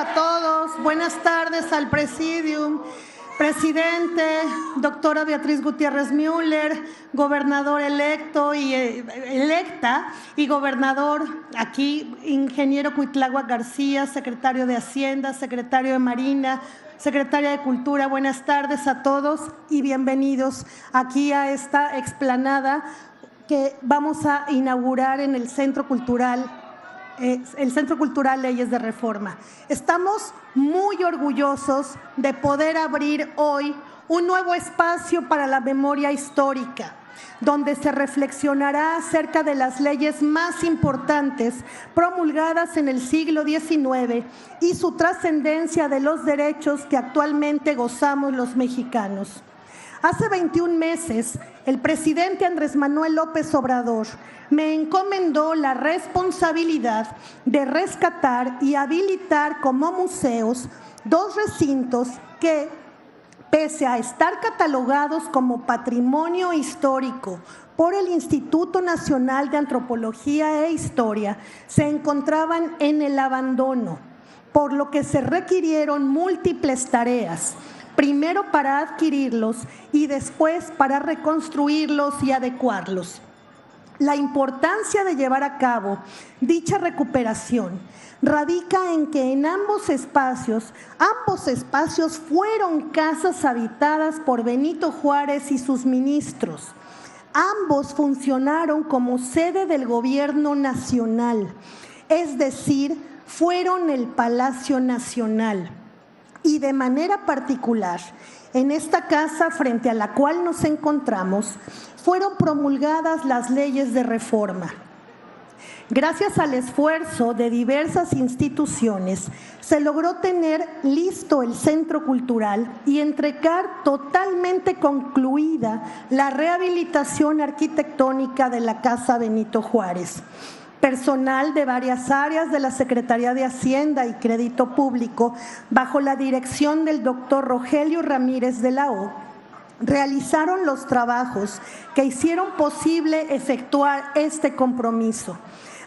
a todos. Buenas tardes al Presidium. Presidente, doctora Beatriz Gutiérrez Müller, gobernador electo y electa y gobernador aquí, ingeniero Cuitláhuac García, secretario de Hacienda, secretario de Marina, secretaria de Cultura. Buenas tardes a todos y bienvenidos aquí a esta explanada que vamos a inaugurar en el Centro Cultural Leyes de Reforma. Estamos muy orgullosos de poder abrir hoy un nuevo espacio para la memoria histórica, donde se reflexionará acerca de las leyes más importantes promulgadas en el siglo XIX y su trascendencia de los derechos que actualmente gozamos los mexicanos. Hace 21 meses, el presidente Andrés Manuel López Obrador me encomendó la responsabilidad de rescatar y habilitar como museos 2 recintos que, pese a estar catalogados como patrimonio histórico por el Instituto Nacional de Antropología e Historia, se encontraban en el abandono, por lo que se requirieron múltiples tareas, primero para adquirirlos y después para reconstruirlos y adecuarlos. La importancia de llevar a cabo dicha recuperación radica en que en ambos espacios fueron casas habitadas por Benito Juárez y sus ministros. Ambos funcionaron como sede del gobierno nacional, es decir, fueron el Palacio Nacional. Y de manera particular, en esta casa frente a la cual nos encontramos, fueron promulgadas las leyes de reforma. Gracias al esfuerzo de diversas instituciones, se logró tener listo el Centro Cultural y entregar totalmente concluida la rehabilitación arquitectónica de la Casa Benito Juárez. Personal de varias áreas de la Secretaría de Hacienda y Crédito Público, bajo la dirección del doctor Rogelio Ramírez de la O, realizaron los trabajos que hicieron posible efectuar este compromiso.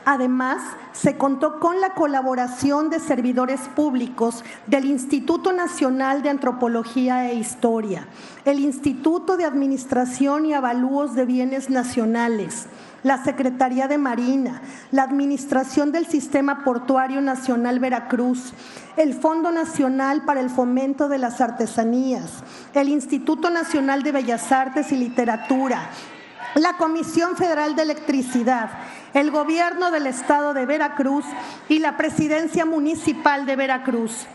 Además, se contó con la colaboración de servidores públicos del Instituto Nacional de Antropología e Historia, el Instituto de Administración y Avalúos de Bienes Nacionales, la Secretaría de Marina, la Administración del Sistema Portuario Nacional Veracruz, el Fondo Nacional para el Fomento de las Artesanías, el Instituto Nacional de Bellas Artes y Literatura, la Comisión Federal de Electricidad, el Gobierno del Estado de Veracruz y la Presidencia Municipal de Veracruz.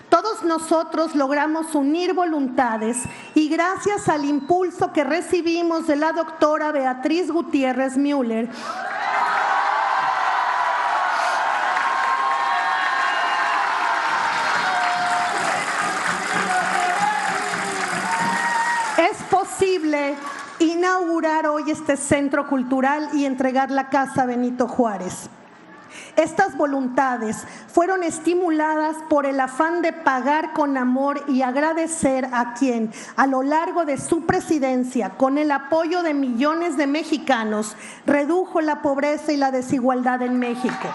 Todos nosotros logramos unir voluntades y gracias al impulso que recibimos de la doctora Beatriz Gutiérrez Müller, es posible inaugurar hoy este centro cultural y entregar la Casa Benito Juárez. Estas voluntades fueron estimuladas por el afán de pagar con amor y agradecer a quien, a lo largo de su presidencia, con el apoyo de millones de mexicanos, redujo la pobreza y la desigualdad en México.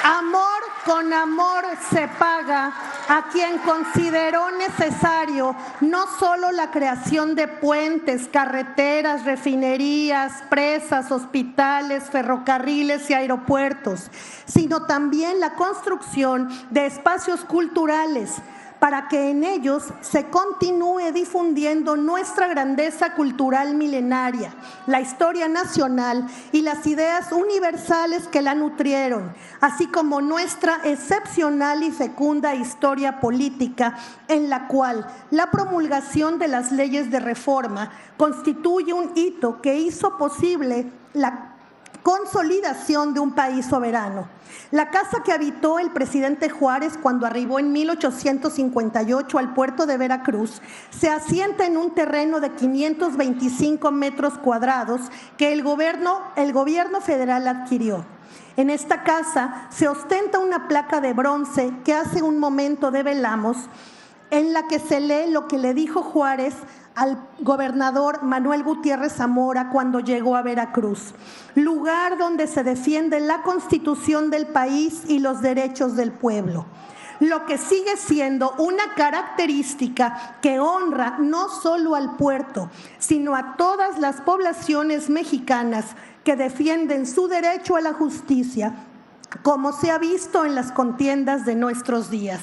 Amor con amor se paga a quien consideró necesario no solo la creación de puentes, carreteras, refinerías, presas, hospitales, ferrocarriles y aeropuertos, sino también la construcción de espacios culturales para que en ellos se continúe difundiendo nuestra grandeza cultural milenaria, la historia nacional y las ideas universales que la nutrieron, así como nuestra excepcional y fecunda historia política, en la cual la promulgación de las leyes de reforma constituye un hito que hizo posible la consolidación de un país soberano. La casa que habitó el presidente Juárez cuando arribó en 1858 al puerto de Veracruz se asienta en un terreno de 525 metros cuadrados que el gobierno federal adquirió. En esta casa se ostenta una placa de bronce que hace un momento develamos en la que se lee lo que le dijo Juárez al gobernador Manuel Gutiérrez Zamora cuando llegó a Veracruz, lugar donde se defiende la Constitución del país y los derechos del pueblo. Lo que sigue siendo una característica que honra no solo al puerto, sino a todas las poblaciones mexicanas que defienden su derecho a la justicia, como se ha visto en las contiendas de nuestros días.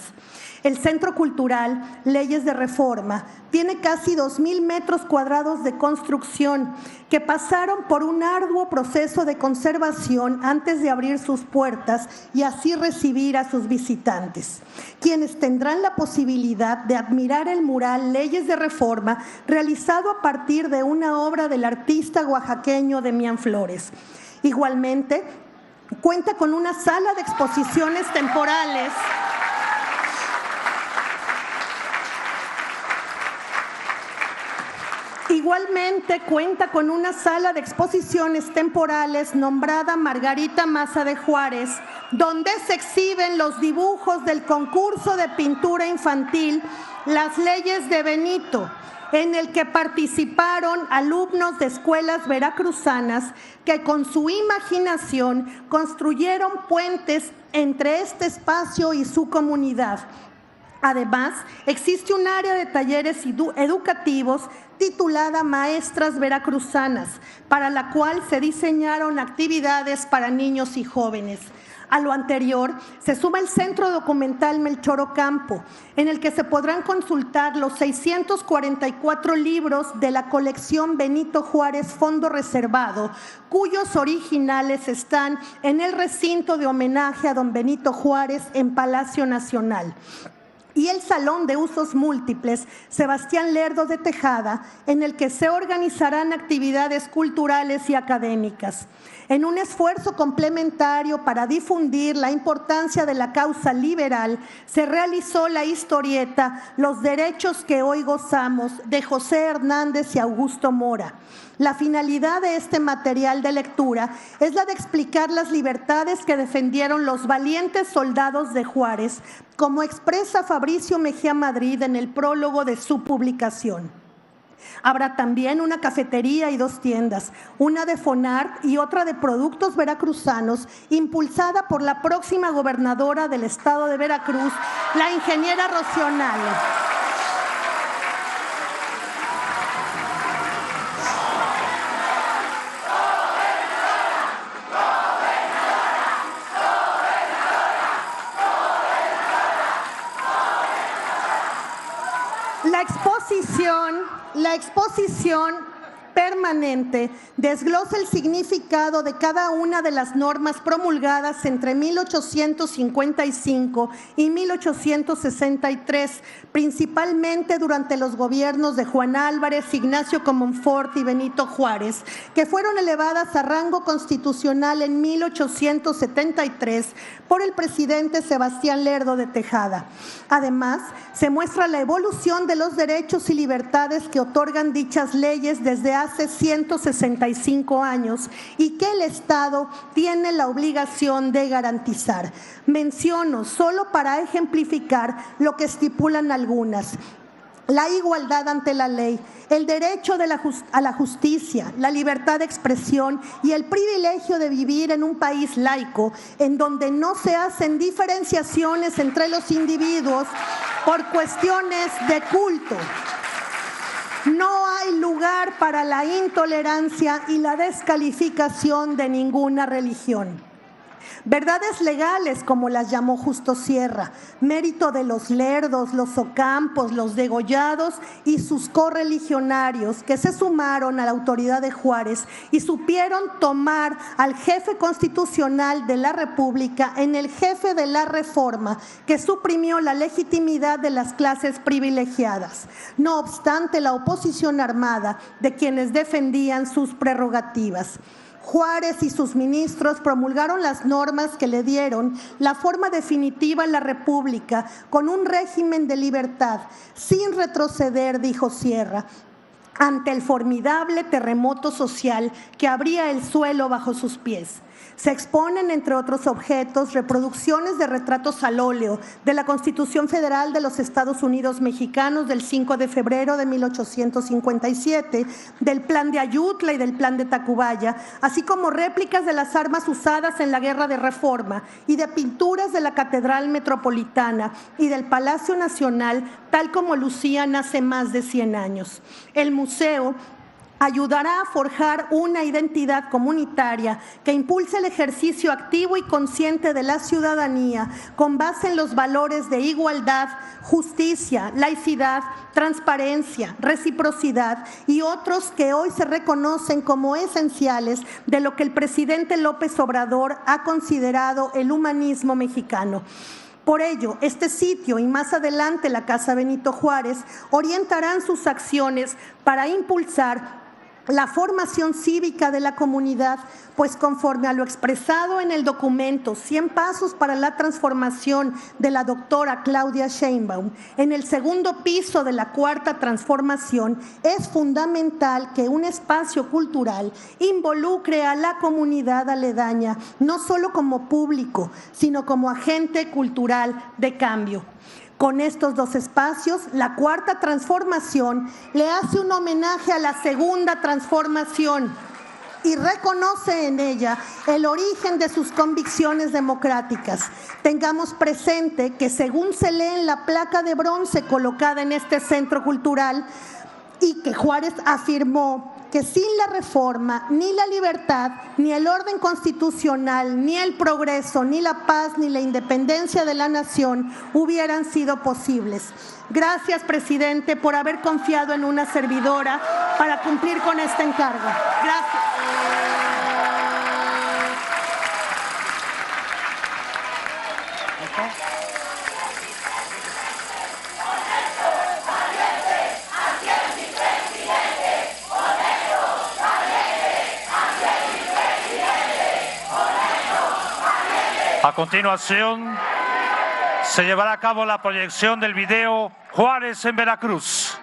El Centro Cultural Leyes de Reforma tiene casi 2,000 metros cuadrados de construcción que pasaron por un arduo proceso de conservación antes de abrir sus puertas y así recibir a sus visitantes, quienes tendrán la posibilidad de admirar el mural Leyes de Reforma realizado a partir de una obra del artista oaxaqueño Demián Flores. Igualmente, cuenta con una sala de exposiciones temporales nombrada Margarita Maza de Juárez, donde se exhiben los dibujos del concurso de pintura infantil Las Leyes de Benito, en el que participaron alumnos de escuelas veracruzanas que con su imaginación construyeron puentes entre este espacio y su comunidad. Además, existe un área de talleres educativos titulada Maestras Veracruzanas, para la cual se diseñaron actividades para niños y jóvenes. A lo anterior se suma el Centro Documental Melchor Ocampo, en el que se podrán consultar los 644 libros de la colección Benito Juárez Fondo Reservado, cuyos originales están en el recinto de homenaje a don Benito Juárez en Palacio Nacional. Y el Salón de Usos Múltiples Sebastián Lerdo de Tejada, en el que se organizarán actividades culturales y académicas. En un esfuerzo complementario para difundir la importancia de la causa liberal, se realizó la historieta Los derechos que hoy gozamos, de José Hernández y Augusto Mora. La finalidad de este material de lectura es la de explicar las libertades que defendieron los valientes soldados de Juárez, como expresa Fabricio Mejía Madrid en el prólogo de su publicación. Habrá también una cafetería y 2 tiendas, una de Fonart y otra de productos veracruzanos, impulsada por la próxima gobernadora del estado de Veracruz, la ingeniera Rocío Nale. La exposición permanente desglosa el significado de cada una de las normas promulgadas entre 1855 y 1863, principalmente durante los gobiernos de Juan Álvarez, Ignacio Comonfort y Benito Juárez, que fueron elevadas a rango constitucional en 1873 por el presidente Sebastián Lerdo de Tejada. Además, se muestra la evolución de los derechos y libertades que otorgan dichas leyes desde hace 165 años y que el Estado tiene la obligación de garantizar. Menciono solo para ejemplificar lo que estipulan algunas: la igualdad ante la ley, el derecho a la justicia, la libertad de expresión y el privilegio de vivir en un país laico, en donde no se hacen diferenciaciones entre los individuos por cuestiones de culto. No hay lugar para la intolerancia y la descalificación de ninguna religión. Verdades legales, como las llamó Justo Sierra, mérito de los lerdos, los ocampos, los degollados y sus correligionarios que se sumaron a la autoridad de Juárez y supieron tomar al jefe constitucional de la República en el jefe de la Reforma, que suprimió la legitimidad de las clases privilegiadas. No obstante la oposición armada de quienes defendían sus prerrogativas. Juárez y sus ministros promulgaron las normas que le dieron la forma definitiva a la República con un régimen de libertad, sin retroceder, dijo Sierra, ante el formidable terremoto social que abría el suelo bajo sus pies. Se exponen, entre otros objetos, reproducciones de retratos al óleo de la Constitución Federal de los Estados Unidos Mexicanos del 5 de febrero de 1857, del Plan de Ayutla y del Plan de Tacubaya, así como réplicas de las armas usadas en la Guerra de Reforma y de pinturas de la Catedral Metropolitana y del Palacio Nacional, tal como lucían hace más de 100 años. El museo ayudará a forjar una identidad comunitaria que impulse el ejercicio activo y consciente de la ciudadanía con base en los valores de igualdad, justicia, laicidad, transparencia, reciprocidad y otros que hoy se reconocen como esenciales de lo que el presidente López Obrador ha considerado el humanismo mexicano. Por ello, este sitio y más adelante la Casa Benito Juárez orientarán sus acciones para impulsar la formación cívica de la comunidad, pues conforme a lo expresado en el documento 100 Pasos para la Transformación de la doctora Claudia Sheinbaum, en el segundo piso de la Cuarta Transformación, es fundamental que un espacio cultural involucre a la comunidad aledaña, no solo como público, sino como agente cultural de cambio. Con estos dos espacios, la Cuarta Transformación le hace un homenaje a la Segunda Transformación y reconoce en ella el origen de sus convicciones democráticas. Tengamos presente que, según se lee en la placa de bronce colocada en este centro cultural, y que Juárez afirmó que sin la reforma, ni la libertad, ni el orden constitucional, ni el progreso, ni la paz, ni la independencia de la nación hubieran sido posibles. Gracias, presidente, por haber confiado en una servidora para cumplir con este encargo. Gracias. A continuación, se llevará a cabo la proyección del video Juárez en Veracruz.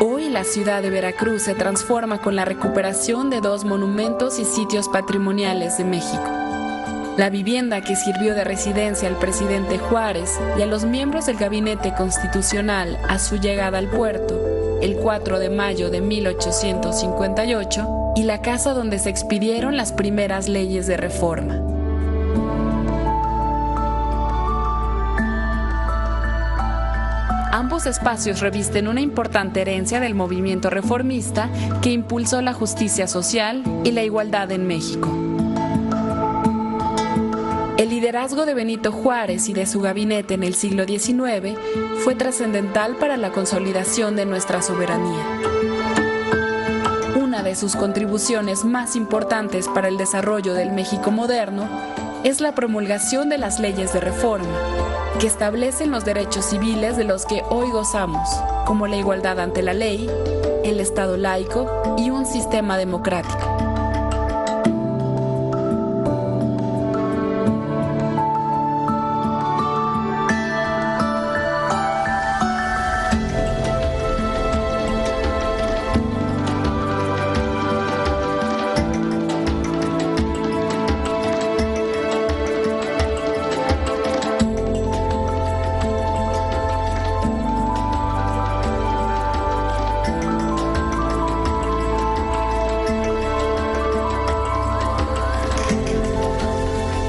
Hoy la ciudad de Veracruz se transforma con la recuperación de dos monumentos y sitios patrimoniales de México. La vivienda que sirvió de residencia al presidente Juárez y a los miembros del gabinete constitucional a su llegada al puerto, el 4 de mayo de 1858, y la casa donde se expidieron las primeras leyes de reforma. Ambos espacios revisten una importante herencia del movimiento reformista que impulsó la justicia social y la igualdad en México. El liderazgo de Benito Juárez y de su gabinete en el siglo XIX fue trascendental para la consolidación de nuestra soberanía. Una de sus contribuciones más importantes para el desarrollo del México moderno es la promulgación de las leyes de reforma, que establecen los derechos civiles de los que hoy gozamos, como la igualdad ante la ley, el Estado laico y un sistema democrático.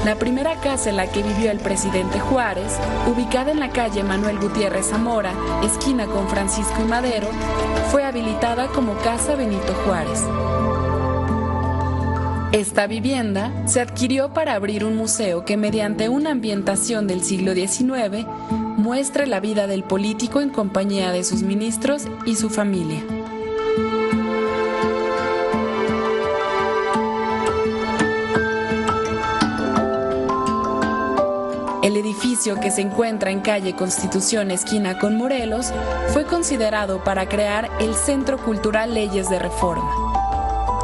La primera casa en la que vivió el presidente Juárez, ubicada en la calle Manuel Gutiérrez Zamora, esquina con Francisco y Madero, fue habilitada como Casa Benito Juárez. Esta vivienda se adquirió para abrir un museo que, mediante una ambientación del siglo XIX, muestre la vida del político en compañía de sus ministros y su familia. El edificio, que se encuentra en calle Constitución esquina con Morelos, fue considerado para crear el Centro Cultural Leyes de Reforma.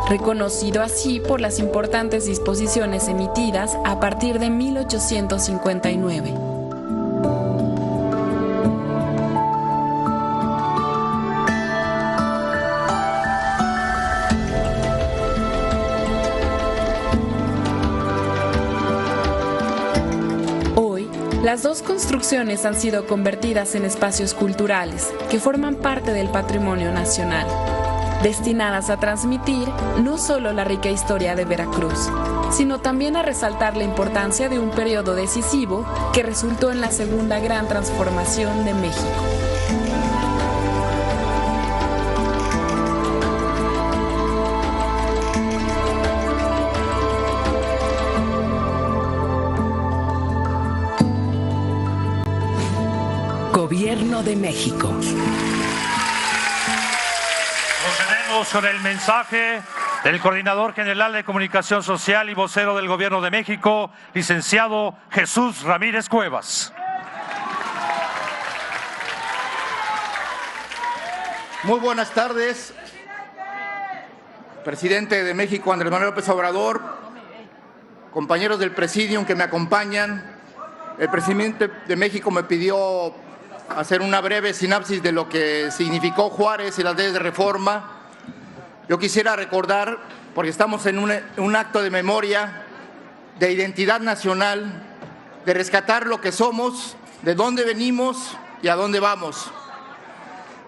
reconocido así por las importantes disposiciones emitidas a partir de 1859. Las dos construcciones han sido convertidas en espacios culturales que forman parte del patrimonio nacional, destinadas a transmitir no solo la rica historia de Veracruz, sino también a resaltar la importancia de un periodo decisivo que resultó en la segunda gran transformación de México. Gobierno de México. Procedemos con el mensaje del Coordinador General de Comunicación Social y vocero del Gobierno de México, licenciado Jesús Ramírez Cuevas. Muy buenas tardes, presidente de México, Andrés Manuel López Obrador, compañeros del Presidium que me acompañan. El presidente de México me pidió hacer una breve sinapsis de lo que significó Juárez y las leyes de reforma. Yo quisiera recordar, porque estamos en un acto de memoria, de identidad nacional, de rescatar lo que somos, de dónde venimos y a dónde vamos.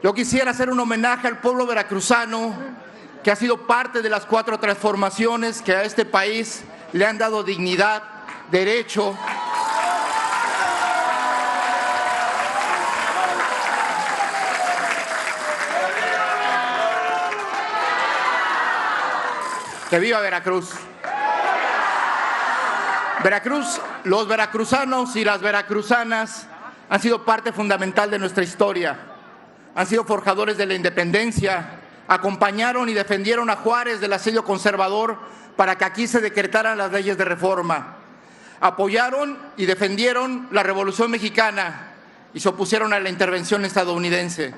Yo quisiera hacer un homenaje al pueblo veracruzano, que ha sido parte de las 4 transformaciones que a este país le han dado dignidad, derecho, ¡que viva Veracruz! Veracruz, los veracruzanos y las veracruzanas han sido parte fundamental de nuestra historia. Han sido forjadores de la independencia, acompañaron y defendieron a Juárez del asedio conservador para que aquí se decretaran las leyes de reforma. Apoyaron y defendieron la Revolución Mexicana y se opusieron a la intervención estadounidense.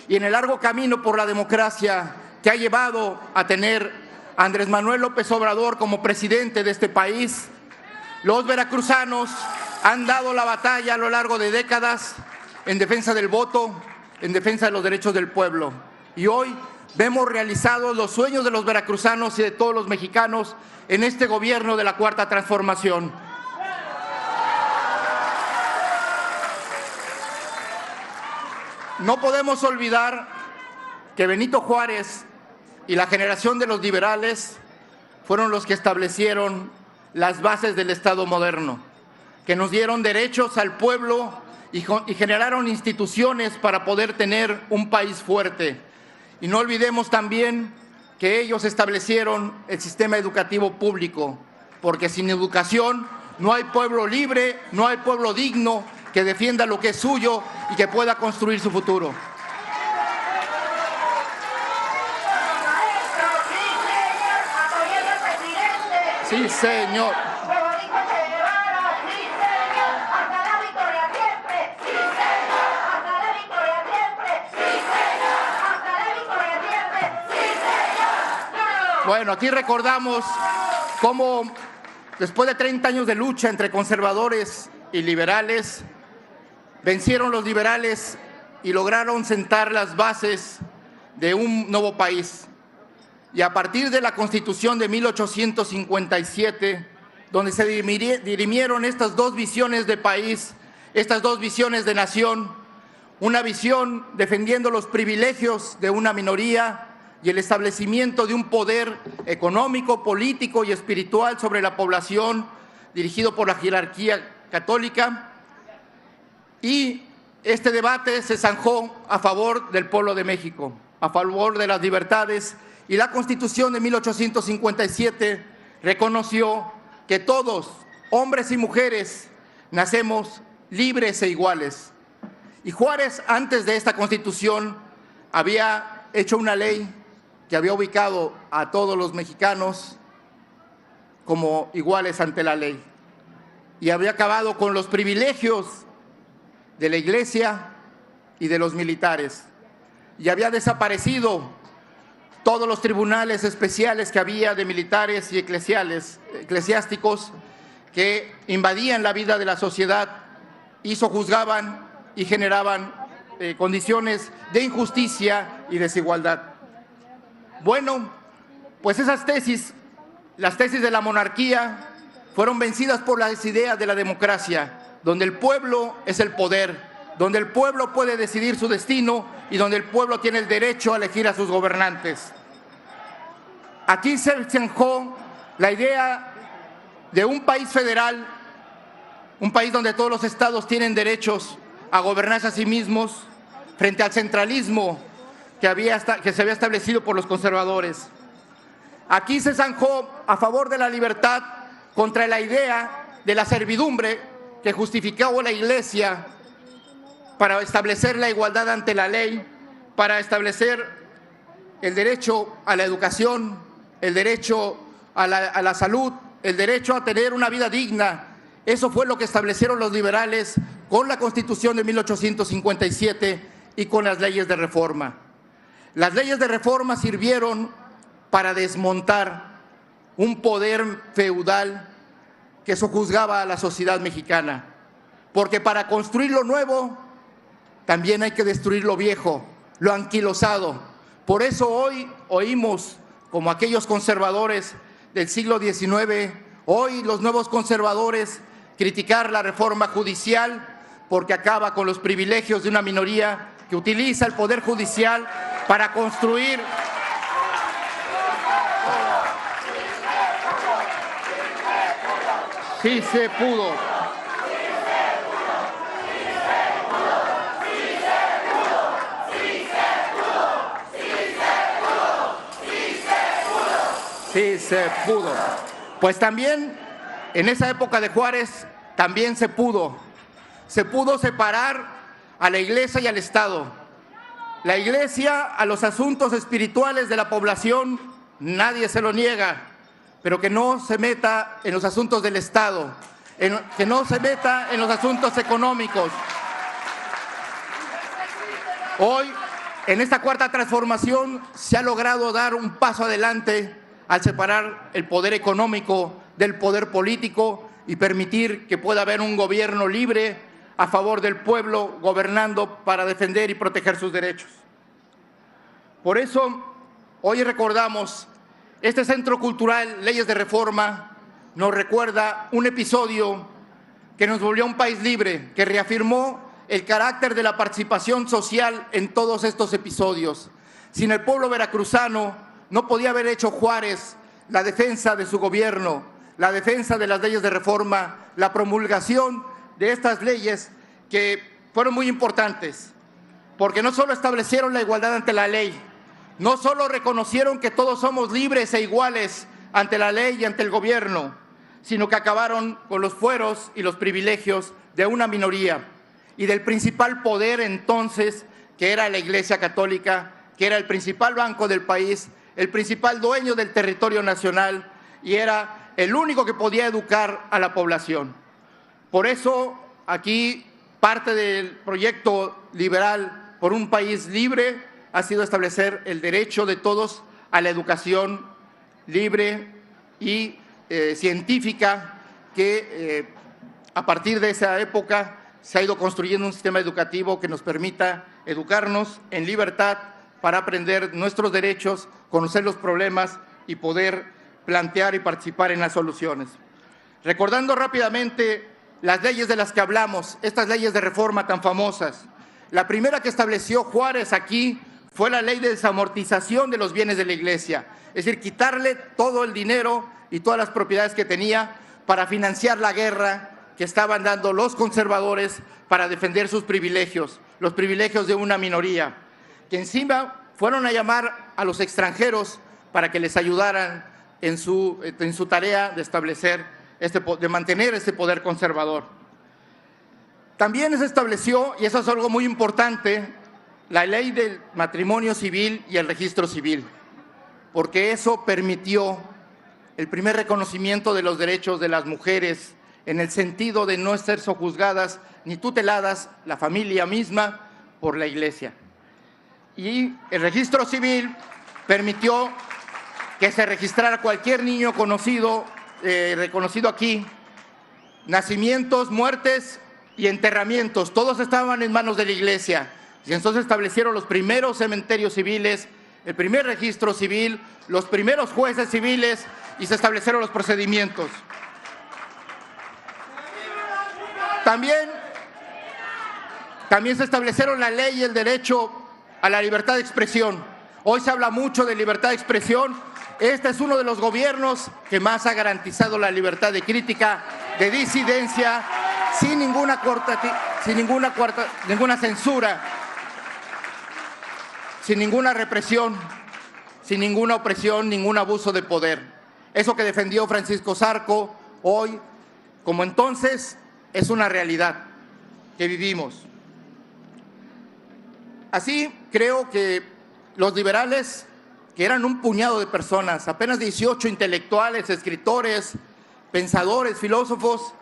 Y en el largo camino por la democracia que ha llevado a tener Andrés Manuel López Obrador como presidente de este país, los veracruzanos han dado la batalla a lo largo de décadas en defensa del voto, en defensa de los derechos del pueblo. Y hoy vemos realizados los sueños de los veracruzanos y de todos los mexicanos en este gobierno de la Cuarta Transformación. No podemos olvidar que Benito Juárez y la generación de los liberales fueron los que establecieron las bases del Estado moderno, que nos dieron derechos al pueblo y generaron instituciones para poder tener un país fuerte. Y no olvidemos también que ellos establecieron el sistema educativo público, porque sin educación no hay pueblo libre, no hay pueblo digno que defienda lo que es suyo y que pueda construir su futuro. Sí, señor. Bueno, aquí recordamos cómo después de 30 años de lucha entre conservadores y liberales, vencieron los liberales y lograron sentar las bases de un nuevo país. Y a partir de la Constitución de 1857, donde se dirimieron estas dos visiones de país, estas dos visiones de nación, una visión defendiendo los privilegios de una minoría y el establecimiento de un poder económico, político y espiritual sobre la población, dirigido por la jerarquía católica. Y este debate se zanjó a favor del pueblo de México, a favor de las libertades. Y la Constitución de 1857 reconoció que todos, hombres y mujeres, nacemos libres e iguales. Y Juárez, antes de esta Constitución, había hecho una ley que había ubicado a todos los mexicanos como iguales ante la ley. Y había acabado con los privilegios de la iglesia y de los militares. Y había desaparecido todos los tribunales especiales que había de militares y eclesiásticos que invadían la vida de la sociedad y sojuzgaban y generaban condiciones de injusticia y desigualdad. Bueno, pues esas tesis, las tesis de la monarquía, fueron vencidas por las ideas de la democracia, donde el pueblo es el poder, donde el pueblo puede decidir su destino y donde el pueblo tiene el derecho a elegir a sus gobernantes. Aquí se zanjó la idea de un país federal, un país donde todos los estados tienen derechos a gobernarse a sí mismos, frente al centralismo que se había establecido por los conservadores. Aquí se zanjó a favor de la libertad contra la idea de la servidumbre que justificaba la Iglesia para establecer la igualdad ante la ley, para establecer el derecho a la educación, el derecho a la salud, el derecho a tener una vida digna. Eso fue lo que establecieron los liberales con la Constitución de 1857 y con las leyes de reforma. Las leyes de reforma sirvieron para desmontar un poder feudal que sojuzgaba a la sociedad mexicana, porque para construir lo nuevo también hay que destruir lo viejo, lo anquilosado. Por eso hoy oímos, como aquellos conservadores del siglo XIX, hoy los nuevos conservadores criticar la reforma judicial porque acaba con los privilegios de una minoría que utiliza el poder judicial para construir Sí se pudo. Sí se pudo. Pues también en esa época de Juárez también se pudo. Se pudo separar a la Iglesia y al Estado. La Iglesia a los asuntos espirituales de la población, nadie se lo niega, pero que no se meta en los asuntos del Estado, que no se meta en los asuntos económicos. Hoy, en esta cuarta transformación, se ha logrado dar un paso adelante al separar el poder económico del poder político y permitir que pueda haber un gobierno libre a favor del pueblo, gobernando para defender y proteger sus derechos. Por eso, hoy recordamos este Centro Cultural Leyes de Reforma, nos recuerda un episodio que nos volvió a un país libre, que reafirmó el carácter de la participación social en todos estos episodios. Sin el pueblo veracruzano no podía haber hecho Juárez la defensa de su gobierno, la defensa de las leyes de reforma, la promulgación de estas leyes que fueron muy importantes, porque no solo establecieron la igualdad ante la ley, no solo reconocieron que todos somos libres e iguales ante la ley y ante el gobierno, sino que acabaron con los fueros y los privilegios de una minoría y del principal poder entonces, que era la Iglesia Católica, que era el principal banco del país, el principal dueño del territorio nacional y era el único que podía educar a la población. Por eso, aquí parte del proyecto liberal por un país libre ha sido establecer el derecho de todos a la educación libre y científica que a partir de esa época se ha ido construyendo un sistema educativo que nos permita educarnos en libertad para aprender nuestros derechos, conocer los problemas y poder plantear y participar en las soluciones. Recordando rápidamente las leyes de las que hablamos, estas leyes de reforma tan famosas. La primera que estableció Juárez aquí fue la ley de desamortización de los bienes de la Iglesia, es decir, quitarle todo el dinero y todas las propiedades que tenía para financiar la guerra que estaban dando los conservadores para defender sus privilegios, los privilegios de una minoría, que encima fueron a llamar a los extranjeros para que les ayudaran en su tarea de establecer, de mantener este poder conservador. También se estableció, y eso es algo muy importante, la ley del matrimonio civil y el registro civil, porque eso permitió el primer reconocimiento de los derechos de las mujeres en el sentido de no ser sojuzgadas ni tuteladas, la familia misma, por la Iglesia. Y el registro civil permitió que se registrara cualquier niño reconocido aquí, nacimientos, muertes y enterramientos, todos estaban en manos de la Iglesia. Y entonces establecieron los primeros cementerios civiles, el primer registro civil, los primeros jueces civiles y se establecieron los procedimientos. También se establecieron la ley y el derecho a la libertad de expresión. Hoy se habla mucho de libertad de expresión. Este es uno de los gobiernos que más ha garantizado la libertad de crítica, de disidencia, sin ninguna censura, sin ninguna represión, sin ninguna opresión, ningún abuso de poder. Eso que defendió Francisco Zarco hoy, como entonces, es una realidad que vivimos. Así creo que los liberales, que eran un puñado de personas, apenas 18 intelectuales, escritores, pensadores, filósofos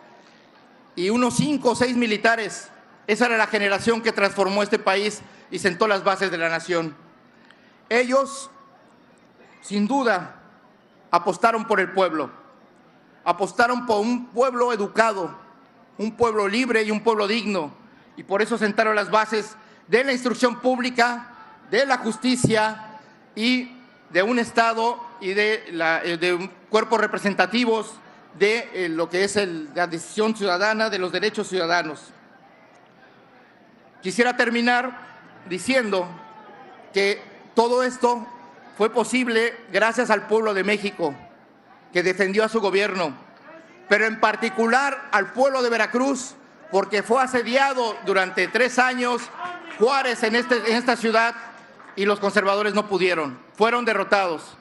y unos 5 o 6 militares, esa era la generación que transformó este país y sentó las bases de la nación. Ellos, sin duda, apostaron por el pueblo, apostaron por un pueblo educado, un pueblo libre y un pueblo digno, y por eso sentaron las bases de la instrucción pública, de la justicia y de un Estado y de cuerpos representativos de lo que es la decisión ciudadana, de los derechos ciudadanos. Quisiera terminar diciendo que todo esto fue posible gracias al pueblo de México, que defendió a su gobierno, pero en particular al pueblo de Veracruz, porque fue asediado durante 3 años Juárez en esta ciudad y los conservadores no pudieron, fueron derrotados.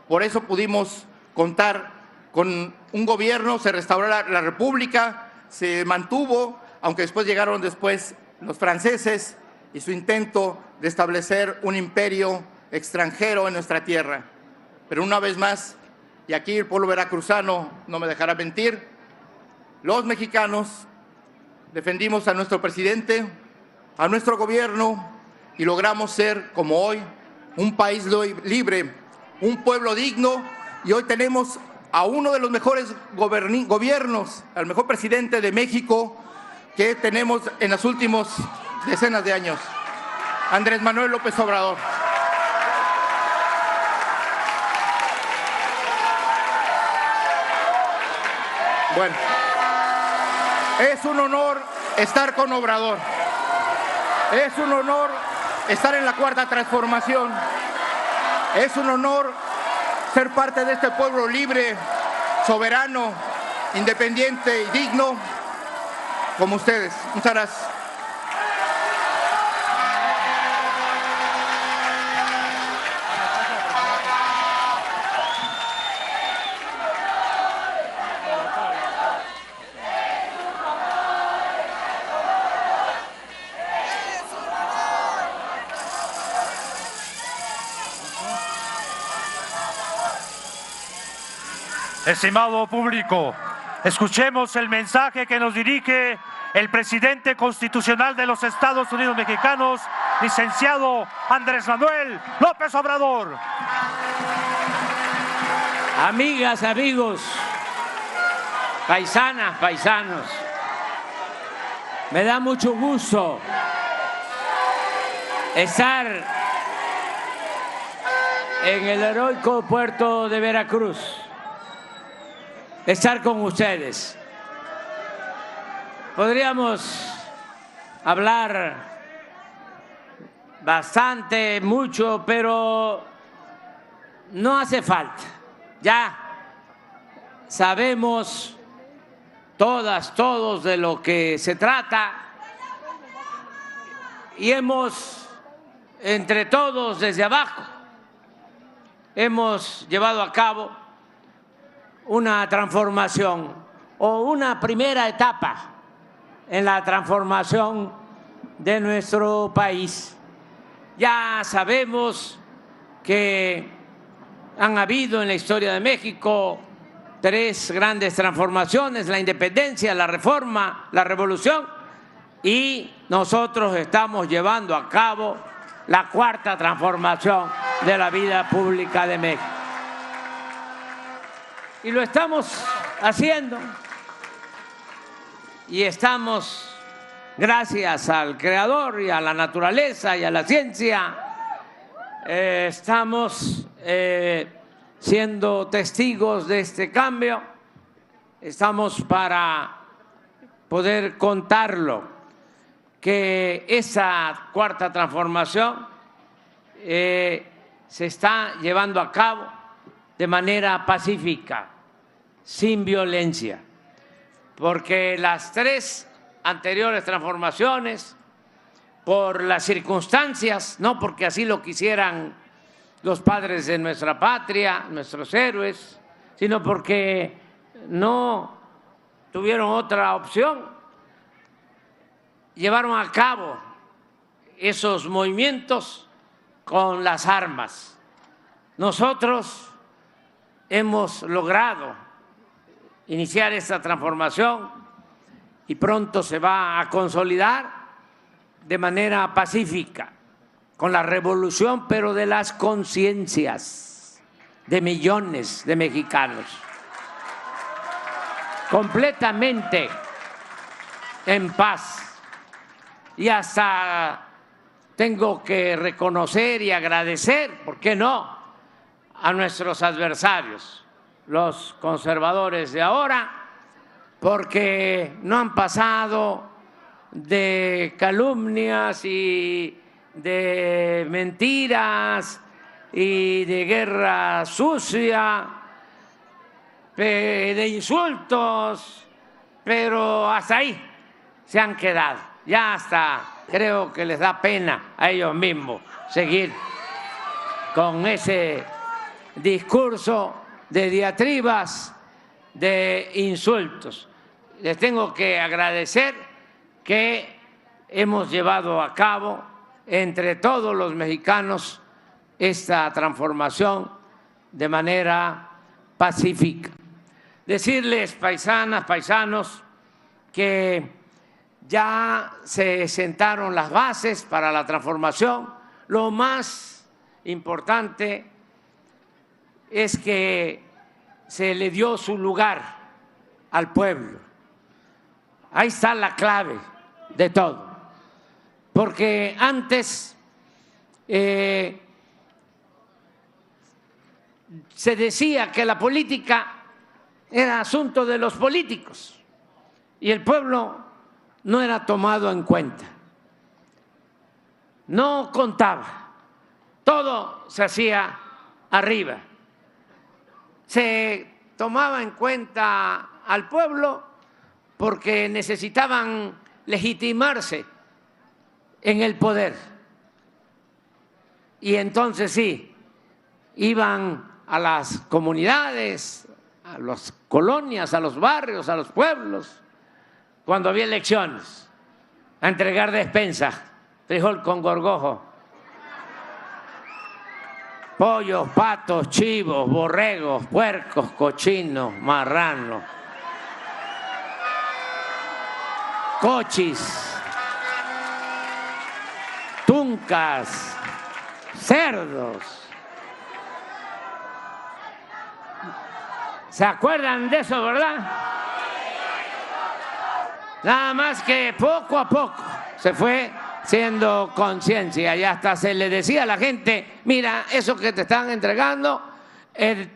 Por eso pudimos contar con un gobierno, se restauró la República, se mantuvo, aunque después llegaron los franceses y su intento de establecer un imperio extranjero en nuestra tierra. Pero una vez más, y aquí el pueblo veracruzano no me dejará mentir, los mexicanos defendimos a nuestro presidente, a nuestro gobierno y logramos ser, como hoy, un país libre, un pueblo digno, y hoy tenemos a uno de los mejores gobiernos, al mejor presidente de México que tenemos en las últimas decenas de años, Andrés Manuel López Obrador. Bueno, es un honor estar con Obrador. Es un honor estar en la Cuarta Transformación. Es un honor ser parte de este pueblo libre, soberano, independiente y digno como ustedes. Muchas gracias. Estimado público, escuchemos el mensaje que nos dirige el presidente constitucional de los Estados Unidos Mexicanos, licenciado Andrés Manuel López Obrador. Amigas, amigos, paisanas, paisanos, me da mucho gusto estar en el heroico puerto de Veracruz, estar con ustedes. Podríamos hablar bastante, mucho, pero no hace falta. Ya sabemos todas, todos de lo que se trata y hemos, entre todos, desde abajo, hemos llevado a cabo una transformación o una primera etapa en la transformación de nuestro país. Ya sabemos que han habido en la historia de México 3 grandes transformaciones: la independencia, la reforma, la revolución, y nosotros estamos llevando a cabo la 4ª transformación, de la vida pública de México. Y lo estamos haciendo. Y estamos, gracias al Creador y a la naturaleza y a la ciencia, estamos siendo testigos de este cambio. Estamos para poder contarlo, que esa cuarta transformación se está llevando a cabo de manera pacífica, sin violencia, porque las tres anteriores transformaciones, por las circunstancias, no porque así lo quisieran los padres de nuestra patria, nuestros héroes, sino porque no tuvieron otra opción, llevaron a cabo esos movimientos con las armas. Nosotros hemos logrado iniciar esta transformación y pronto se va a consolidar de manera pacífica, con la revolución, pero de las conciencias de millones de mexicanos, completamente en paz. Y hasta tengo que reconocer y agradecer, ¿por qué no?, a nuestros adversarios, los conservadores de ahora, porque no han pasado de calumnias y de mentiras y de guerra sucia, de insultos, pero hasta ahí se han quedado. Ya hasta creo que les da pena a ellos mismos seguir con ese discurso de diatribas, de insultos. Les tengo que agradecer que hemos llevado a cabo entre todos los mexicanos esta transformación de manera pacífica. Decirles, paisanas, paisanos, que ya se sentaron las bases para la transformación. Lo más importante es que se le dio su lugar al pueblo. Ahí está la clave de todo, porque antes se decía que la política era asunto de los políticos y el pueblo no era tomado en cuenta, no contaba, todo se hacía arriba. Se tomaba en cuenta al pueblo porque necesitaban legitimarse en el poder. Y entonces sí, iban a las comunidades, a las colonias, a los barrios, a los pueblos, cuando había elecciones, a entregar despensa, frijol con gorgojo, pollos, patos, chivos, borregos, puercos, cochinos, marranos, cochis, tuncas, cerdos. ¿Se acuerdan de eso, verdad? Nada más que poco a poco se fue siendo conciencia y hasta se le decía a la gente: mira, eso que te están entregando es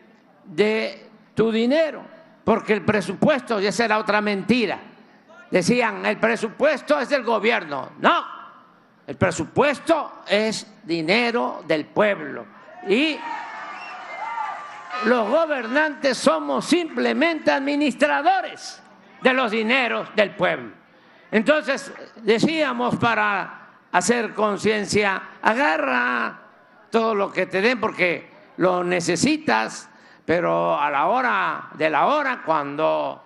de tu dinero, porque el presupuesto, y esa era otra mentira. Decían, el presupuesto es del gobierno. No, el presupuesto es dinero del pueblo y los gobernantes somos simplemente administradores de los dineros del pueblo. Entonces decíamos, para hacer conciencia, agarra todo lo que te den porque lo necesitas, pero a la hora de la hora, cuando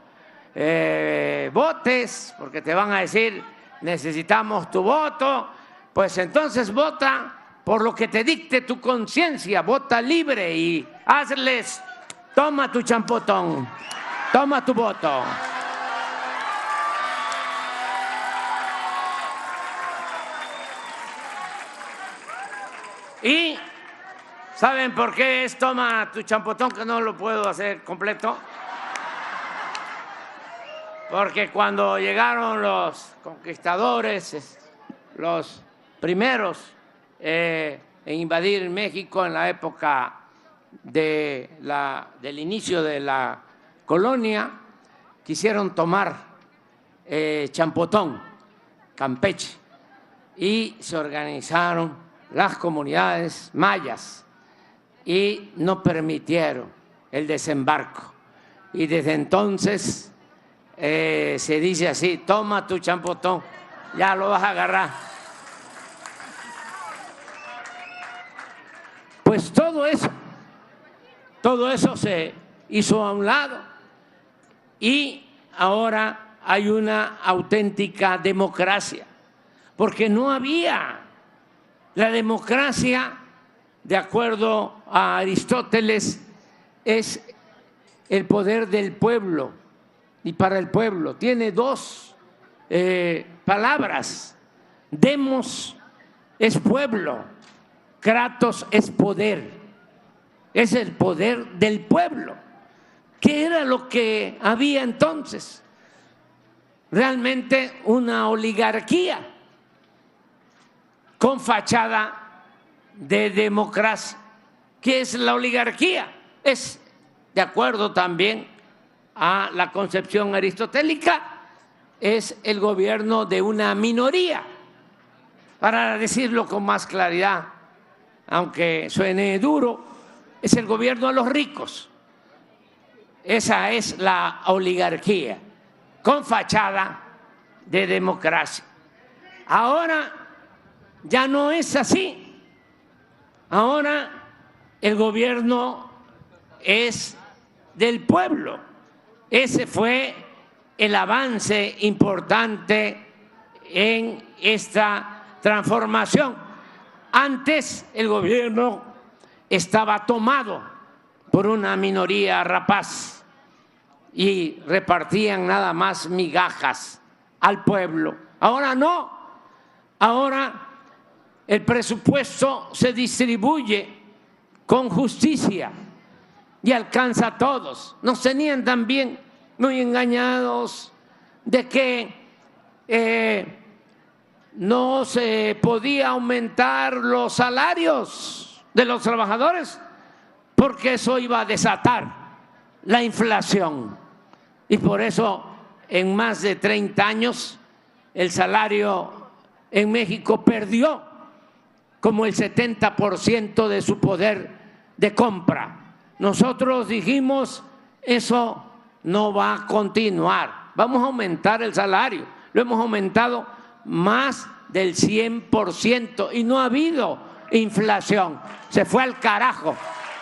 votes, porque te van a decir necesitamos tu voto, pues entonces vota por lo que te dicte tu conciencia, vota libre y hazles, toma tu champotón, toma tu voto. Y ¿Saben por qué es toma tu champotón, que no lo puedo hacer completo? Porque cuando llegaron los conquistadores, los primeros en invadir México en la época del inicio de la colonia, quisieron tomar Champotón, Campeche, y se organizaron las comunidades mayas y no permitieron el desembarco. Y desde entonces se dice así: toma tu champotón, ya lo vas a agarrar. Pues todo eso se hizo a un lado y ahora hay una auténtica democracia, porque no había. La democracia, de acuerdo a Aristóteles, es el poder del pueblo y para el pueblo. Tiene dos palabras. Demos es pueblo, kratos es poder. Es el poder del pueblo. ¿Qué era lo que había entonces? Realmente una oligarquía con fachada de democracia. ¿Qué es la oligarquía? Es, de acuerdo también a la concepción aristotélica, es el gobierno de una minoría. Para decirlo con más claridad, aunque suene duro, es el gobierno de los ricos. Esa es la oligarquía, con fachada de democracia. Ahora ya no es así. Ahora el gobierno es del pueblo. Ese fue el avance importante en esta transformación. Antes el gobierno estaba tomado por una minoría rapaz y repartían nada más migajas al pueblo. Ahora no. Ahora el presupuesto se distribuye con justicia y alcanza a todos. Nos tenían también muy engañados de que no se podía aumentar los salarios de los trabajadores porque eso iba a desatar la inflación. Y por eso en más de 30 años el salario en México perdió como el 70% de su poder de compra. Nosotros dijimos, eso no va a continuar, vamos a aumentar el salario. Lo hemos aumentado más del 100% y no ha habido inflación. Se fue al carajo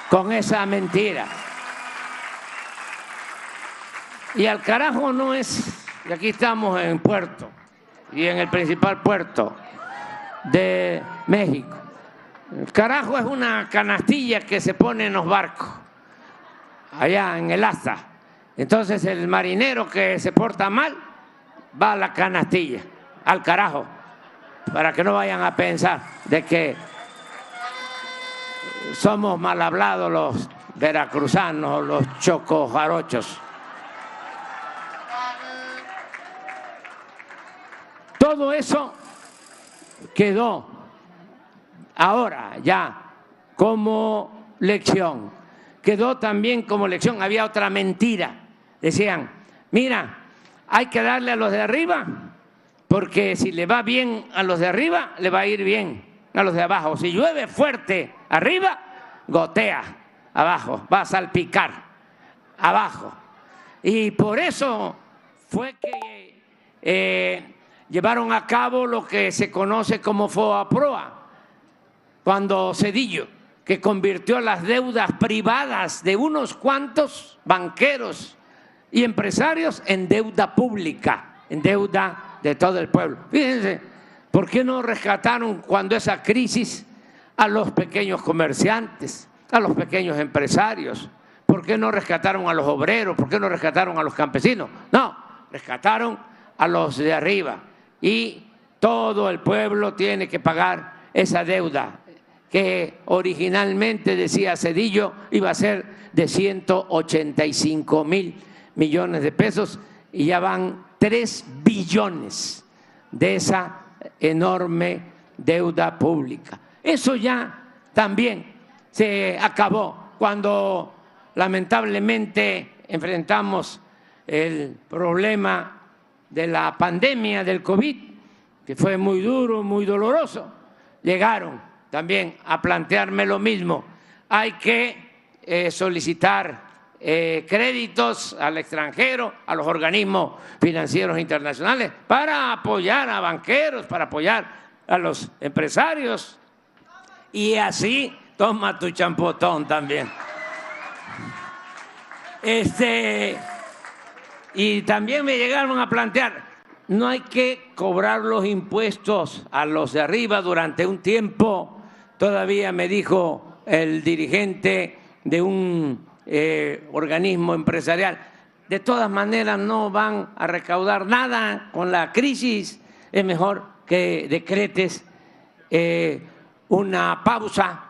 con esa mentira. Y al carajo no es, y aquí estamos en Puerto y en el principal puerto de México. El carajo es una canastilla que se pone en los barcos, allá en el asta. Entonces el marinero que se porta mal va a la canastilla, al carajo, para que no vayan a pensar de que somos mal hablados los veracruzanos, los chocojarochos. Todo eso quedó ahora ya como lección. Quedó también como lección. Había otra mentira. Decían, mira, hay que darle a los de arriba, porque si le va bien a los de arriba, le va a ir bien a los de abajo. Si llueve fuerte arriba, gotea abajo, va a salpicar abajo. Y por eso fue que llevaron a cabo lo que se conoce como FOBAPROA, cuando Zedillo, que convirtió las deudas privadas de unos cuantos banqueros y empresarios en deuda pública, en deuda de todo el pueblo. Fíjense, ¿por qué no rescataron cuando esa crisis a los pequeños comerciantes, a los pequeños empresarios? ¿Por qué no rescataron a los obreros? ¿Por qué no rescataron a los campesinos? No, rescataron a los de arriba. Y todo el pueblo tiene que pagar esa deuda. que originalmente, decía Zedillo, iba a ser de 185,000 millones de pesos y ya van 3 billones de esa enorme deuda pública. Eso ya también se acabó cuando lamentablemente enfrentamos el problema de la pandemia del COVID, que fue muy duro, muy doloroso. Llegaron también a plantearme lo mismo. Hay que solicitar créditos al extranjero, a los organismos financieros internacionales, para apoyar a banqueros, para apoyar a los empresarios. Y así, toma tu champotón también. Y también me llegaron a plantear, no hay que cobrar los impuestos a los de arriba durante un tiempo. Todavía me dijo el dirigente de un organismo empresarial, de todas maneras no van a recaudar nada con la crisis, es mejor que decretes una pausa,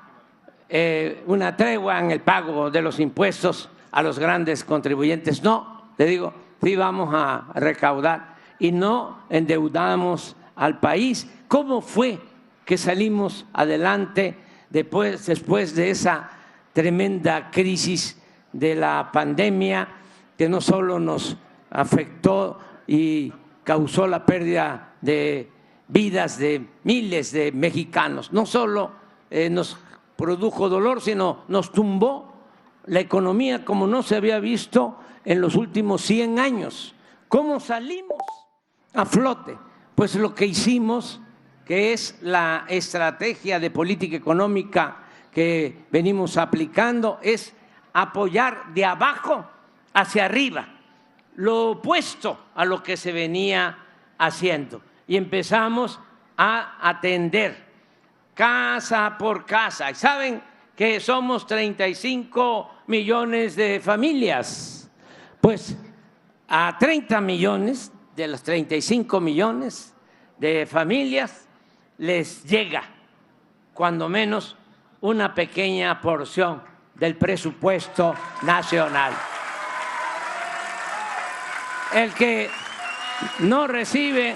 una tregua en el pago de los impuestos a los grandes contribuyentes. No, le digo, sí vamos a recaudar y no endeudamos al país. ¿Cómo fue que salimos adelante después de esa tremenda crisis de la pandemia, que no solo nos afectó y causó la pérdida de vidas de miles de mexicanos? No solo nos produjo dolor, sino nos tumbó la economía como no se había visto en los últimos 100 años. ¿Cómo salimos a flote? Pues lo que hicimos, que es la estrategia de política económica que venimos aplicando, es apoyar de abajo hacia arriba, lo opuesto a lo que se venía haciendo. Y empezamos a atender casa por casa. Y saben que somos 35 millones de familias. Pues a 30 millones de los 35 millones de familias les llega cuando menos una pequeña porción del presupuesto nacional. El que no recibe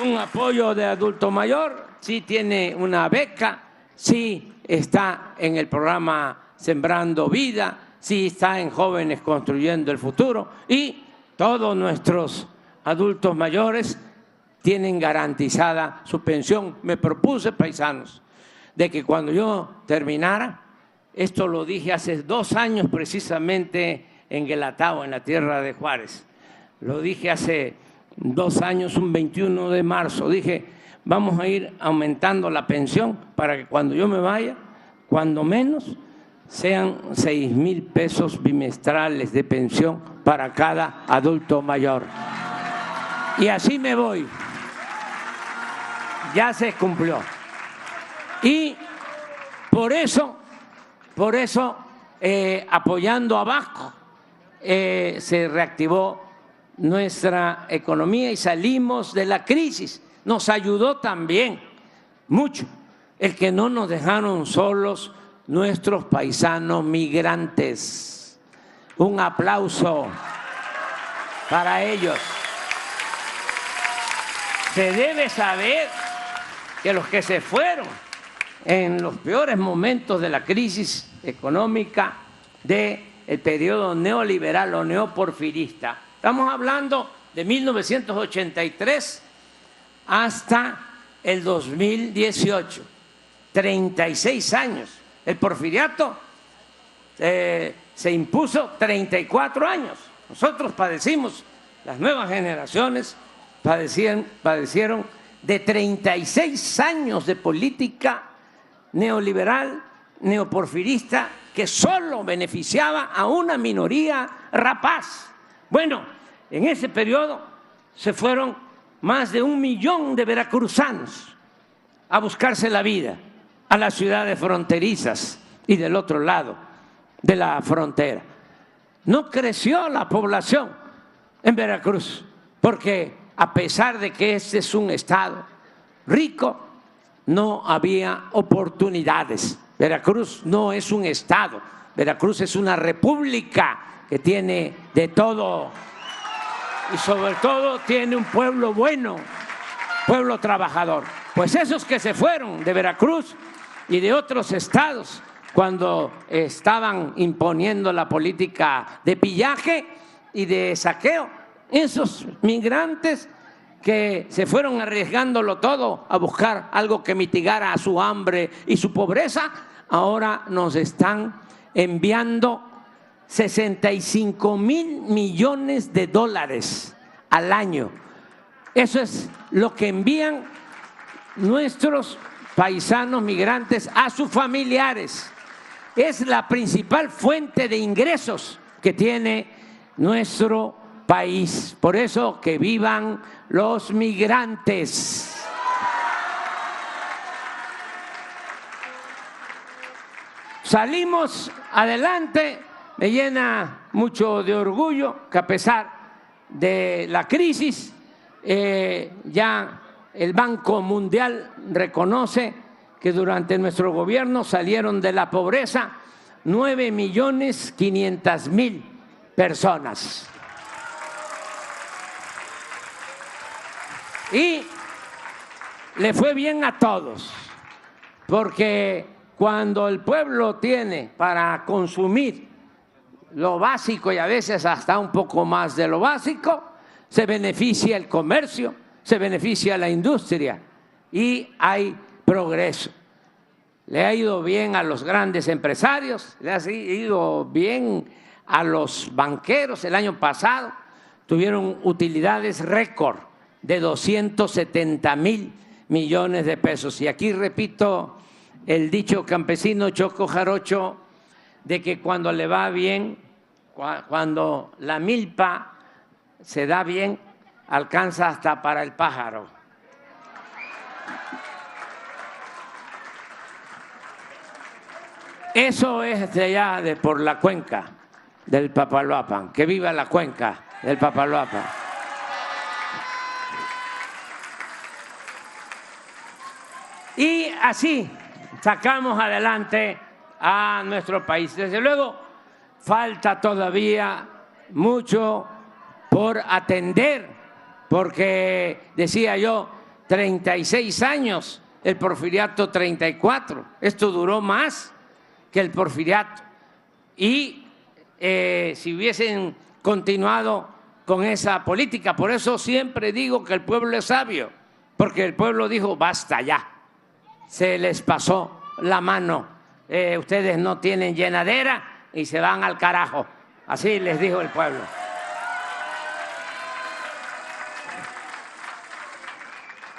un apoyo de adulto mayor, sí tiene una beca, sí está en el programa Sembrando Vida, sí está en Jóvenes Construyendo el Futuro, y todos nuestros adultos mayores tienen garantizada su pensión. Me propuse, paisanos, de que cuando yo terminara, esto lo dije hace 2 años precisamente en Guelatao, en la tierra de Juárez, lo dije hace 2 años, un 21 de marzo, dije, vamos a ir aumentando la pensión para que cuando yo me vaya, cuando menos, sean 6,000 pesos bimestrales de pensión para cada adulto mayor. Y así me voy. Ya se cumplió. Y por eso apoyando abajo, se reactivó nuestra economía y salimos de la crisis. Nos ayudó también mucho el que no nos dejaron solos nuestros paisanos migrantes. Un aplauso para ellos. Se debe saber que los que se fueron en los peores momentos de la crisis económica del periodo neoliberal o neoporfirista, estamos hablando de 1983 hasta el 2018, 36 años. El porfiriato se impuso 34 años. Nosotros padecimos, las nuevas generaciones padecieron de 36 años de política neoliberal, neoporfirista, que solo beneficiaba a una minoría rapaz. Bueno, en ese periodo se fueron más de 1 millón de veracruzanos a buscarse la vida a las ciudades fronterizas y del otro lado de la frontera. No creció la población en Veracruz, porque a pesar de que este es un estado rico, no había oportunidades. Veracruz no es un estado, Veracruz es una república que tiene de todo y sobre todo tiene un pueblo bueno, pueblo trabajador. Pues esos que se fueron de Veracruz y de otros estados cuando estaban imponiendo la política de pillaje y de saqueo, esos migrantes que se fueron arriesgándolo todo a buscar algo que mitigara su hambre y su pobreza, ahora nos están enviando 65,000 millones de dólares al año. Eso es lo que envían nuestros paisanos migrantes a sus familiares. Es la principal fuente de ingresos que tiene nuestro país. Por eso que vivan los migrantes. Salimos adelante, me llena mucho de orgullo que a pesar de la crisis, ya el Banco Mundial reconoce que durante nuestro gobierno salieron de la pobreza 9,500,000 personas. Y le fue bien a todos, porque cuando el pueblo tiene para consumir lo básico y a veces hasta un poco más de lo básico, se beneficia el comercio, se beneficia la industria y hay progreso. Le ha ido bien a los grandes empresarios, le ha ido bien a los banqueros. El año pasado tuvieron utilidades récord de 270,000 millones de pesos. Y aquí repito el dicho campesino choco jarocho de que cuando le va bien, cuando la milpa se da bien, alcanza hasta para el pájaro. Eso es de allá, de por la cuenca del Papaloapan. Que viva la cuenca del Papaloapan. Y así sacamos adelante a nuestro país. Desde luego, falta todavía mucho por atender, porque decía yo, 36 años, el porfiriato 34. Esto duró más que el porfiriato. Y si hubiesen continuado con esa política, por eso siempre digo que el pueblo es sabio, porque el pueblo dijo, basta ya, se les pasó la mano, ustedes no tienen llenadera y se van al carajo. Así les dijo el pueblo.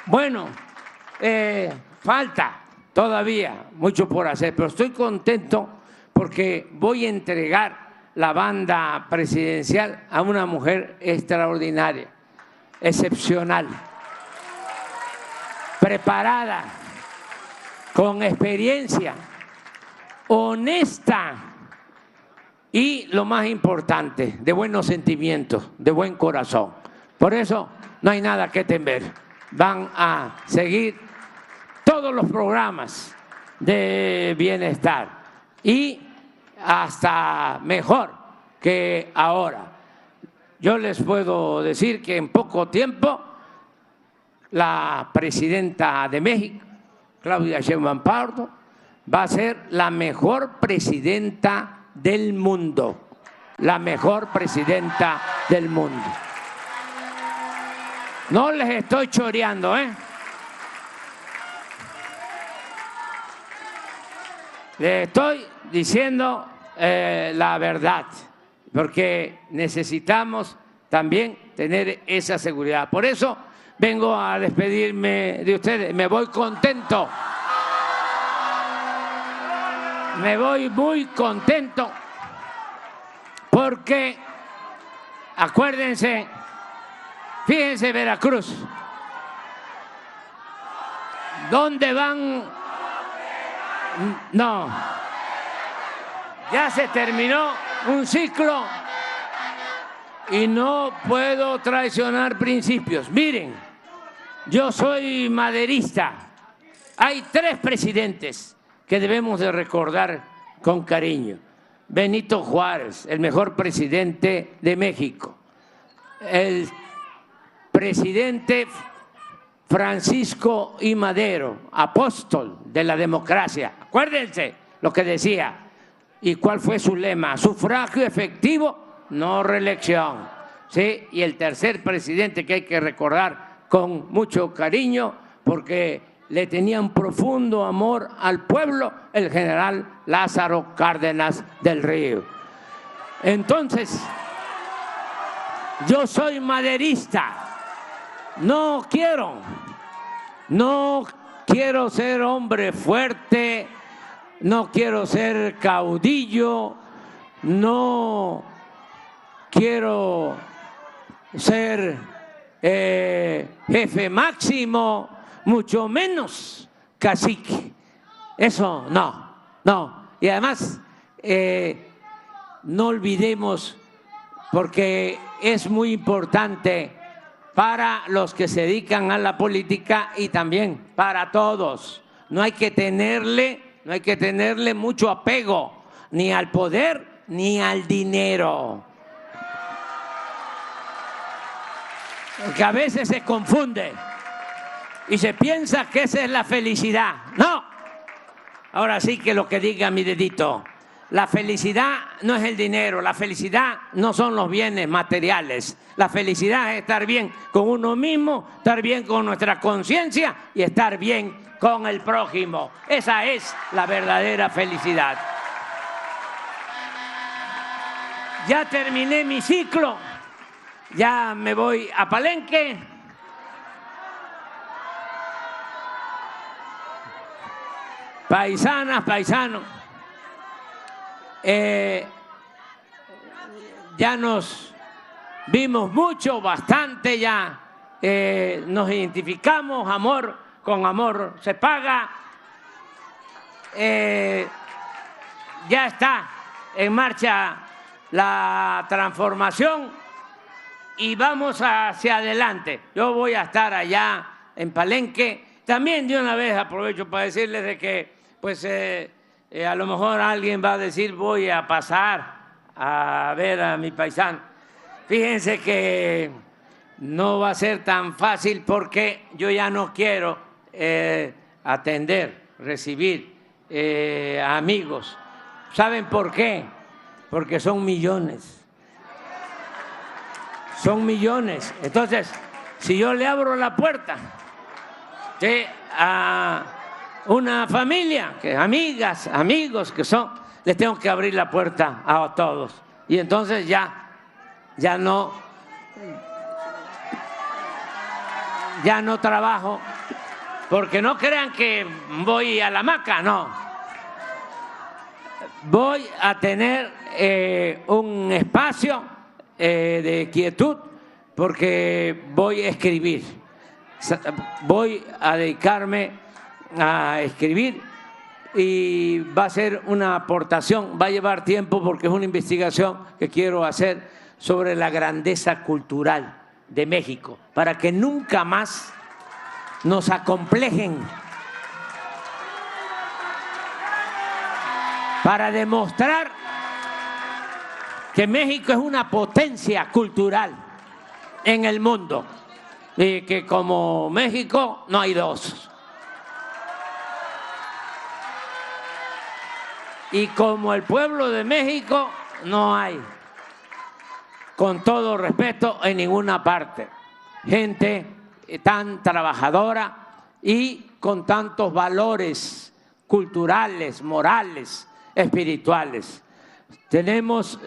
Bueno, falta todavía mucho por hacer, pero estoy contento porque voy a entregar la banda presidencial a una mujer extraordinaria, excepcional, preparada, con experiencia, honesta y, lo más importante, de buenos sentimientos, de buen corazón. Por eso no hay nada que temer. Van a seguir todos los programas de bienestar y hasta mejor que ahora. Yo les puedo decir que en poco tiempo la presidenta de México, Claudia Sheinbaum Pardo, va a ser la mejor presidenta del mundo, la mejor presidenta del mundo. No les estoy choreando, ¿eh? Les estoy diciendo la verdad, porque necesitamos también tener esa seguridad. Por eso vengo a despedirme de ustedes. Me voy contento. Me voy muy contento porque, acuérdense, fíjense Veracruz, ¿dónde van? No, ya se terminó un ciclo y no puedo traicionar principios. Miren, yo soy maderista, Hay 3 presidentes que debemos de recordar con cariño. Benito Juárez, el mejor presidente de México. El presidente Francisco I. Madero, apóstol de la democracia. Acuérdense lo que decía. ¿Y cuál fue su lema? Sufragio efectivo, no reelección. ¿Sí? Y el tercer presidente que hay que recordar con mucho cariño, porque le tenía un profundo amor al pueblo, el general Lázaro Cárdenas del Río. Entonces, yo soy maderista. No quiero ser hombre fuerte, no quiero ser caudillo, no quiero ser jefe máximo, mucho menos cacique. Eso no. Y además, no olvidemos, porque es muy importante para los que se dedican a la política y también para todos. No hay que tenerle mucho apego ni al poder ni al dinero. Porque a veces se confunde y se piensa que esa es la felicidad. ¡No! Ahora sí que lo que diga mi dedito. La felicidad no es el dinero, la felicidad no son los bienes materiales. La felicidad es estar bien con uno mismo, estar bien con nuestra conciencia y estar bien con el prójimo. Esa es la verdadera felicidad. Ya terminé mi ciclo, ya me voy a Palenque. Paisanas, paisanos. Ya nos vimos mucho, bastante ya, nos identificamos, amor con amor se paga. Ya está en marcha la transformación y vamos hacia adelante. Yo voy a estar allá en Palenque. También de una vez aprovecho para decirles de que pues a lo mejor alguien va a decir voy a pasar a ver a mi paisano. Fíjense que no va a ser tan fácil porque yo ya no quiero recibir amigos. ¿Saben por qué? Porque son millones. Son millones. Entonces, si yo le abro la puerta a una familia, que amigas, amigos que son, les tengo que abrir la puerta a todos. Y entonces ya no trabajo, porque no crean que voy a la hamaca, no. Voy a tener un espacio de quietud, porque voy a escribir. Voy a dedicarme a escribir y va a ser una aportación, va a llevar tiempo porque es una investigación que quiero hacer sobre la grandeza cultural de México, para que nunca más nos acomplejen, para demostrar que México es una potencia cultural en el mundo y que como México no hay dos. Y como el pueblo de México no hay, con todo respeto, en ninguna parte, gente tan trabajadora y con tantos valores culturales, morales, espirituales. Tenemos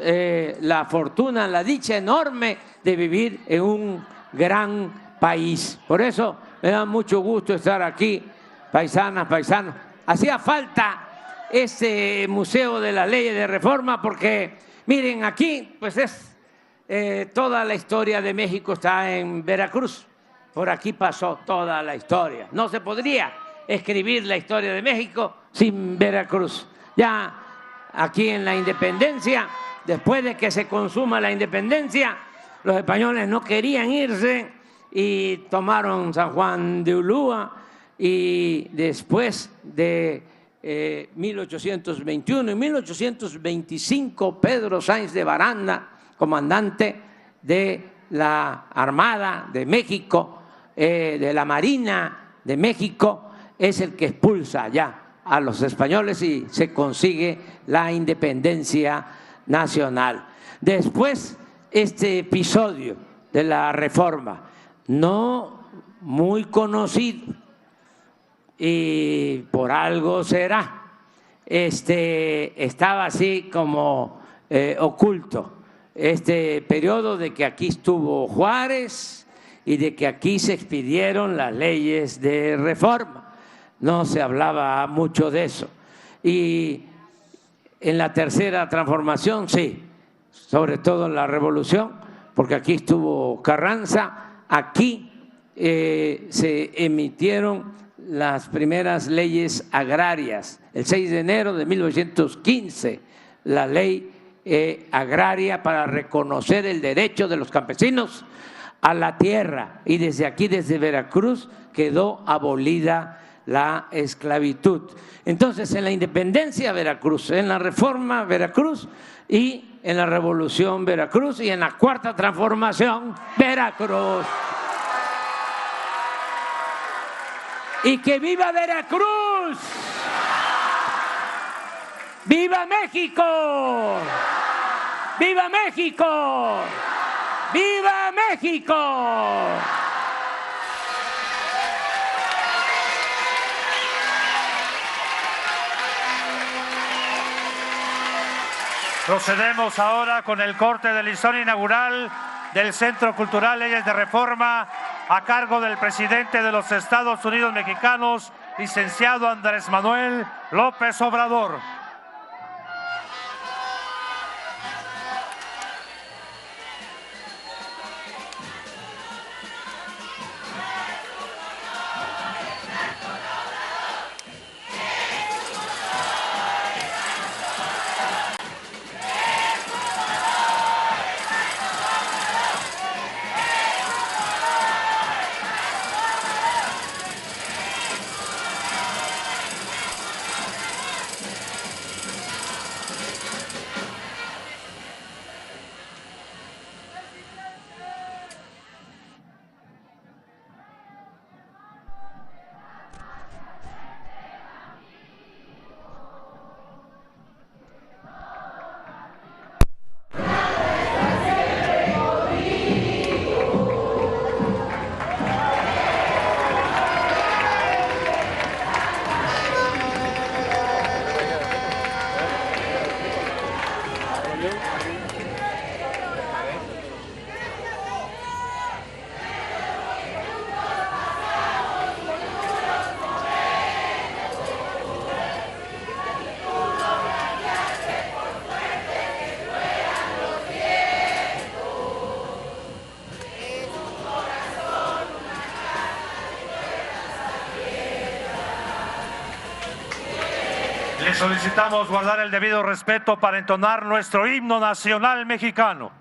la fortuna, la dicha enorme de vivir en un gran país. Por eso me da mucho gusto estar aquí, paisanas, paisanos. Hacía falta este Museo de las Leyes de Reforma porque, miren, aquí pues es toda la historia de México está en Veracruz. Por aquí pasó toda la historia. No se podría escribir la historia de México sin Veracruz. Ya aquí en la independencia, después de que se consuma la independencia, los españoles no querían irse y tomaron San Juan de Ulúa y después de 1821 y 1825, Pedro Sáenz de Baranda, comandante de la Armada de México, de la Marina de México, es el que expulsa ya a los españoles y se consigue la independencia nacional. Después, este episodio de la Reforma, no muy conocido, y por algo será, estaba así como oculto este periodo de que aquí estuvo Juárez y de que aquí se expidieron las leyes de reforma. No se hablaba mucho de eso. Y en la tercera transformación, sí, sobre todo en la Revolución, porque aquí estuvo Carranza, aquí se emitieron las primeras leyes agrarias. El 6 de enero de 1915, la ley agraria para reconocer el derecho de los campesinos a la tierra, y desde aquí, desde Veracruz, quedó abolida la esclavitud. Entonces, en la independencia, Veracruz, en la reforma, Veracruz, y en la revolución, Veracruz, y en la cuarta transformación, Veracruz. ¡Y que viva Veracruz! ¡Viva México! ¡Viva México! ¡Viva México! Procedemos ahora con el corte del listón inaugural del Centro Cultural Leyes de Reforma a cargo del presidente de los Estados Unidos Mexicanos, licenciado Andrés Manuel López Obrador. Le solicitamos guardar el debido respeto para entonar nuestro himno nacional mexicano.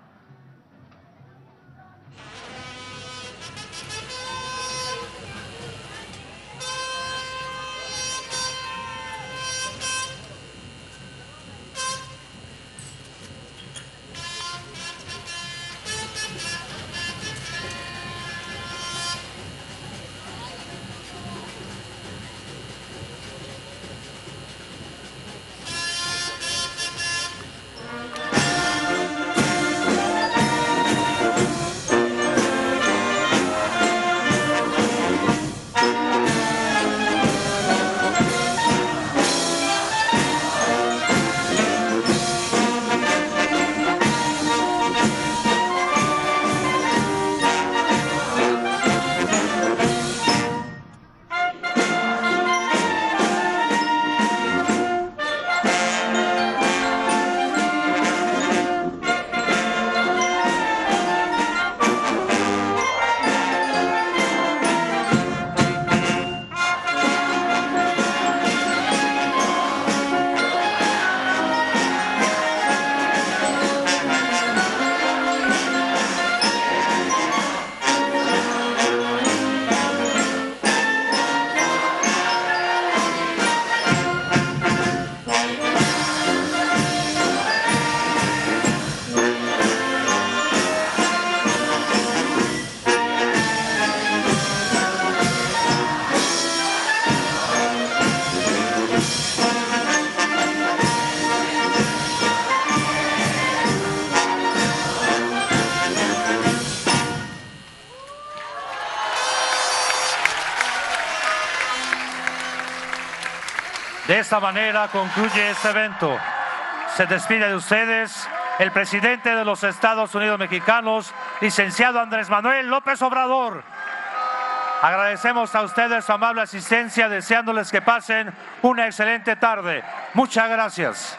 De esta manera concluye este evento. Se despide de ustedes el presidente de los Estados Unidos Mexicanos, licenciado Andrés Manuel López Obrador. Agradecemos a ustedes su amable asistencia, deseándoles que pasen una excelente tarde. Muchas gracias.